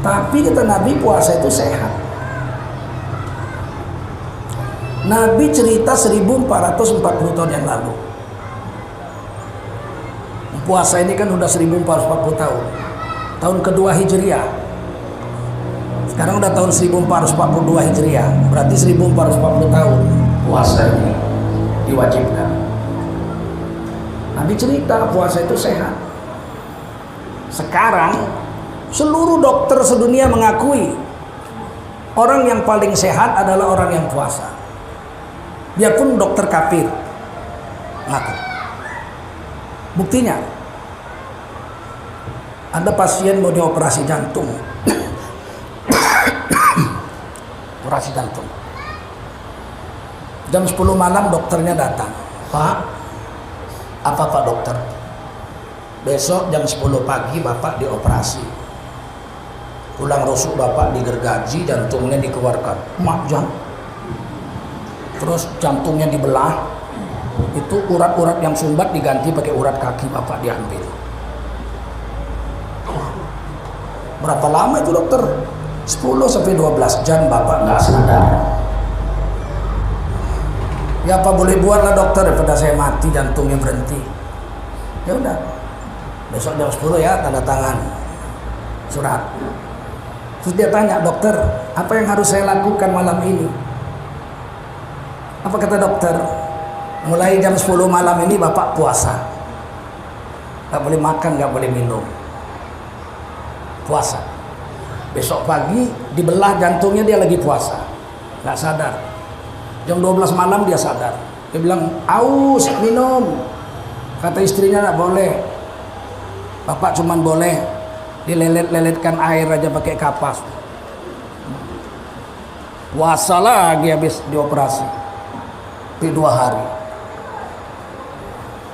Tapi kata Nabi, puasa itu sehat. Nabi cerita 1440 tahun yang lalu. Puasa ini kan udah 1440 tahun. Tahun kedua Hijriah. Sekarang udah tahun 1442 Hijriah. Berarti 1440 tahun puasa ini diwajibkan. Nabi cerita puasa itu sehat. Sekarang seluruh dokter sedunia mengakui orang yang paling sehat adalah orang yang puasa. Biarpun dokter kafir ngaku. Buktinya, ada pasien mau dioperasi jantung. Operasi jantung. Jam 10 malam dokternya datang. Pak, apa Pak dokter? Besok jam 10 pagi Bapak dioperasi. Tulang rusuk Bapak digergaji, jantungnya dikeluarkan. Mak jam. Terus jantungnya dibelah. Itu urat-urat yang sumbat diganti pakai urat kaki Bapak diambil. Berapa lama itu dokter? 10 sampai 12 jam Bapak nggak sadar. Ya apa boleh buatlah dokter daripada saya mati jantungnya berhenti. Ya udah. Besok jam 10 ya tanda tangan surat. Terus dia tanya, dokter, apa yang harus saya lakukan malam ini? Apa kata dokter? Mulai jam 10 malam ini Bapak puasa. Gak boleh makan, gak boleh minum. Puasa. Besok pagi dibelah jantungnya dia lagi puasa. Gak sadar. Jam 12 malam dia sadar. Dia bilang, aus, minum. Kata istrinya gak boleh. Bapak cuman boleh dilelet-leletkan air aja pakai kapas. Puasa lagi habis dioperasi. Di 2 hari.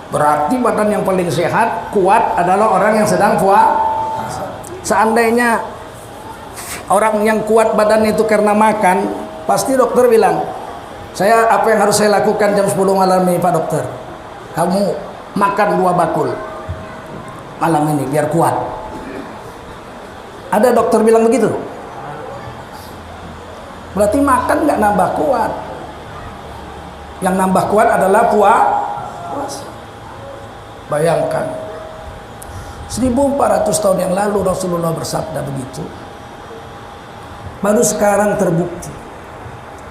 Berarti badan yang paling sehat, kuat adalah orang yang sedang puasa. Seandainya orang yang kuat badan itu karena makan, pasti dokter bilang, saya apa yang harus saya lakukan jam 10 malam ini Pak dokter? Kamu makan 2 bakul malam ini biar kuat. Ada dokter bilang begitu? Berarti makan nggak nambah kuat. Yang nambah kuat adalah puasa. Bayangkan 1400 tahun yang lalu Rasulullah bersabda begitu. Baru sekarang terbukti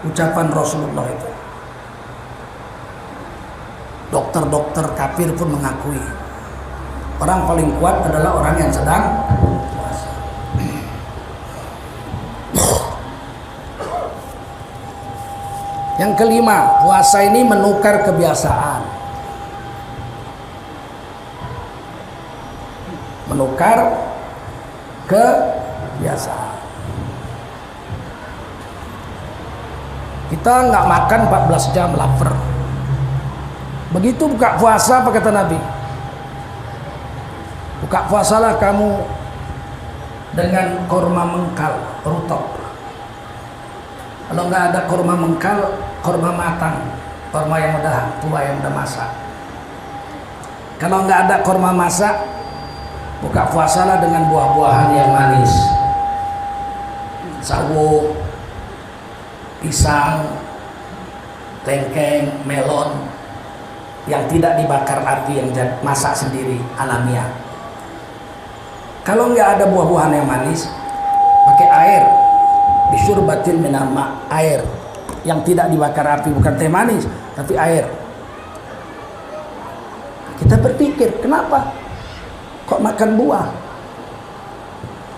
ucapan Rasulullah itu. Dokter-dokter kafir pun mengakui orang paling kuat adalah orang yang sedang puasa. Yang kelima, puasa ini menukar kebiasaan. Menukar kebiasaan. Kita nggak makan 14 jam lapar. Begitu buka puasa apa kata Nabi? Buka puasalah kamu dengan korma mengkal, rutop. Kalau nggak ada korma mengkal, korma matang, korma yang udah tua yang udah masak. Kalau nggak ada korma masak, buka puasalah dengan buah-buahan yang manis, sawo, pisang, tengkeng, melon, yang tidak dibakar api, yang masak sendiri alamiah. Kalau nggak ada buah-buahan yang manis, pakai air, bisyurbatin minama, air yang tidak dibakar api, bukan teh manis, tapi air. Kita berpikir, kenapa kok makan buah?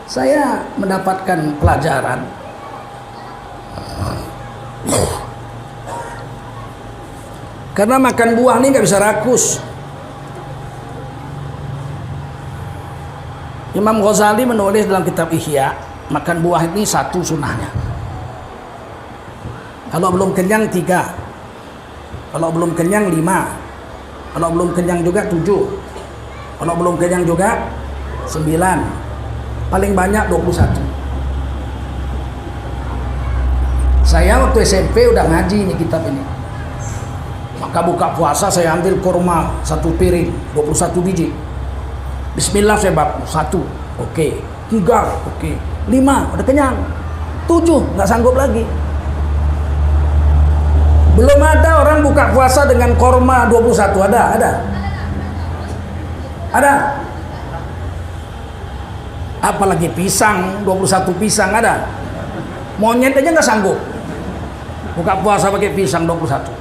Saya mendapatkan pelajaran. Karena makan buah ini nggak bisa rakus. Imam Ghazali menulis dalam kitab Ihya, makan buah ini 1 sunnahnya. Kalau belum kenyang 3, kalau belum kenyang 5, kalau belum kenyang juga 7, kalau belum kenyang juga 9, paling banyak 21. Saya waktu SMP udah ngaji ini kitab ini. Maka buka puasa saya ambil kurma 1 piring, 21 biji. Bismillah saya bab 1, oke. 3, oke. 5, udah kenyang. 7, nggak sanggup lagi. Belum ada orang buka puasa dengan korma 21, ada? Apalagi pisang, 21 pisang ada. Monyet aja nggak sanggup buka puasa pakai pisang 21.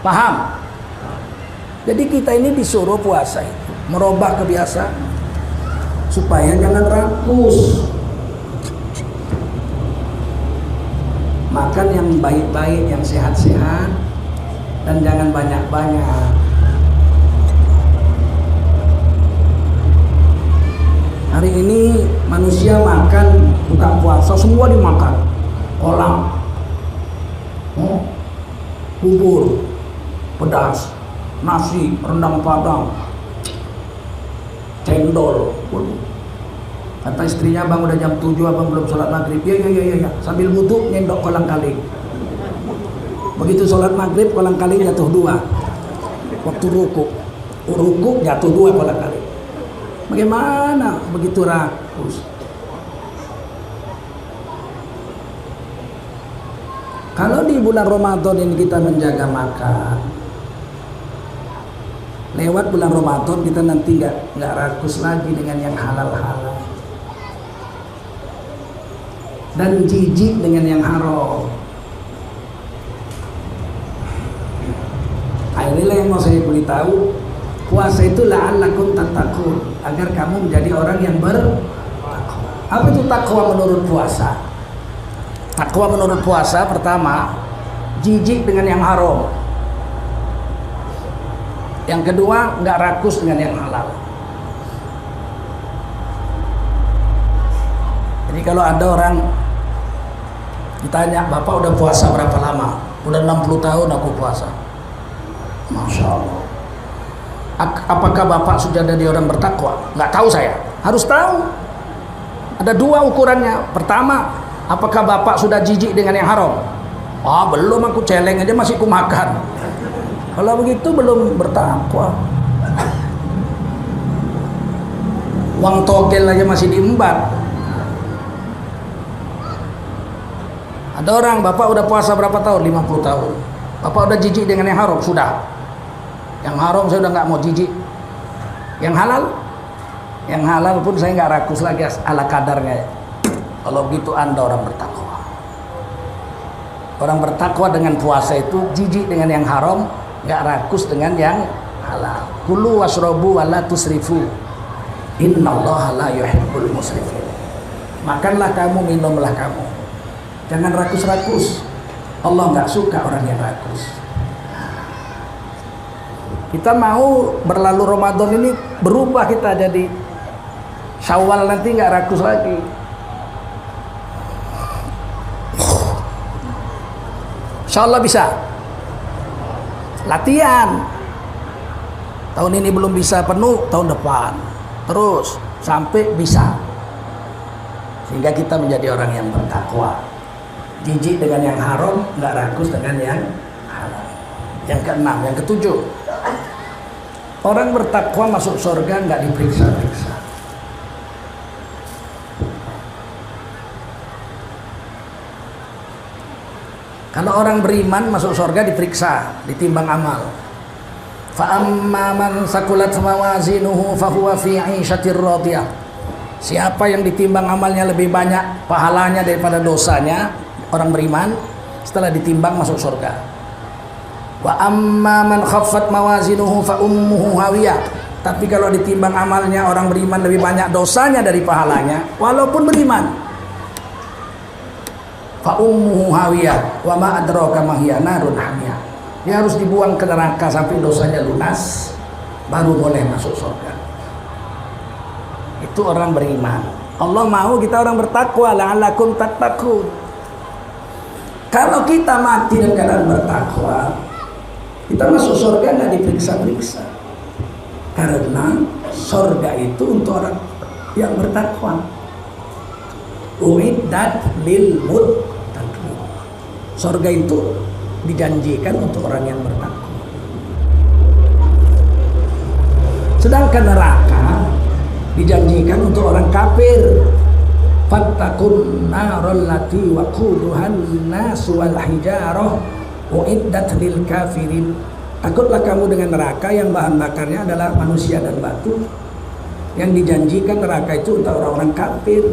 Paham? Jadi kita ini disuruh puasa itu merubah kebiasaan supaya jangan rakus. Makan yang baik-baik, yang sehat-sehat, dan jangan banyak-banyak. Hari ini manusia makan buka puasa semua dimakan. Kolang, bubur, pedas, nasi, rendang padang, cendol. Kata istrinya, "Bang udah jam 7, abang belum sholat maghrib." Ya. Sambil wudhu nyendok kolang kaling. Begitu sholat maghrib kolang kaling jatuh 2. Waktu rukuk jatuh 2 kolang kaling. Bagaimana begitu rakus? Kalau di bulan Ramadan ini kita menjaga makan, lewat bulan Ramadan kita nanti nggak rakus lagi dengan yang halal-halal dan jijik dengan yang haram. Nah, inilah yang mau saya beritahu. Puasa itu la'allakum tattaqun, agar kamu menjadi orang yang bertakwa. Apa itu takwa menurut puasa? Takwa menurut puasa pertama, jijik dengan yang haram. Yang kedua, nggak rakus dengan yang halal. Jadi kalau ada orang ditanya, "Bapak udah puasa berapa lama?" "Udah 60 tahun aku puasa." Masya Allah. Apakah Bapak sudah jadi orang bertakwa? Nggak tahu saya. Harus tahu. Ada 2 ukurannya. Pertama, apakah Bapak sudah jijik dengan yang haram? Belum, aku celeng aja masih ku makan. Kalau begitu belum bertakwa. Uang togel aja masih diembat. Ada orang, "Bapak udah puasa berapa tahun?" 50 tahun. "Bapak udah jijik dengan yang haram?" "Sudah." "Yang haram saya udah nggak mau jijik." "Yang halal?" "Yang halal pun saya nggak rakus lagi ala kadarnya." Kalau begitu Anda orang bertakwa. Orang bertakwa dengan puasa itu jijik dengan yang haram, nggak rakus dengan yang halal. Kulu washrobu wala tusrifu, innallaha la yuhibbul musrifin. Makanlah kamu, minumlah kamu, jangan rakus-rakus. Allah nggak suka orang yang rakus. Kita mau berlalu Ramadan ini berubah, kita jadi Syawal nanti nggak rakus lagi. Insya Allah bisa. Latihan. Tahun ini belum bisa penuh, tahun depan. Terus sampai bisa. Sehingga kita menjadi orang yang bertakwa. Jijik dengan yang haram, nggak rakus dengan yang halal. Yang keenam, yang ketujuh. Orang bertakwa masuk surga nggak diperiksa-periksa. Kalau orang beriman masuk surga diperiksa, ditimbang amal. Fa amma man sakulat mawazinuhu fa huwa fi 'ishatir radiyah. Siapa yang ditimbang amalnya lebih banyak pahalanya daripada dosanya, orang beriman, setelah ditimbang masuk surga. Wa amma man khaffat mawazinuhu fa ummuhu hawiyah. Tapi kalau ditimbang amalnya orang beriman lebih banyak dosanya dari pahalanya, walaupun beriman, fa ummuhu hawiyah wa ma adraka ma hiya narun hamiyah. Dia harus dibuang ke neraka sampai dosanya lunas, baru boleh masuk surga. Itu orang beriman. Allah mau kita orang bertakwa, la'allakum tattaqun. Kalau kita mati dalam keadaan bertakwa, kita masuk surga nggak diperiksa-periksa. Karena surga itu untuk orang yang bertakwa. Uiddat lil muttaqin. Surga itu dijanjikan untuk orang yang bertakwa. Sedangkan neraka dijanjikan untuk orang kafir. Fattaqun naral lati waquduhan nasu wal hijarah uiddat lil kafirin. Takutlah kamu dengan neraka yang bahan bakarnya adalah manusia dan batu, yang dijanjikan neraka itu untuk orang-orang kafir.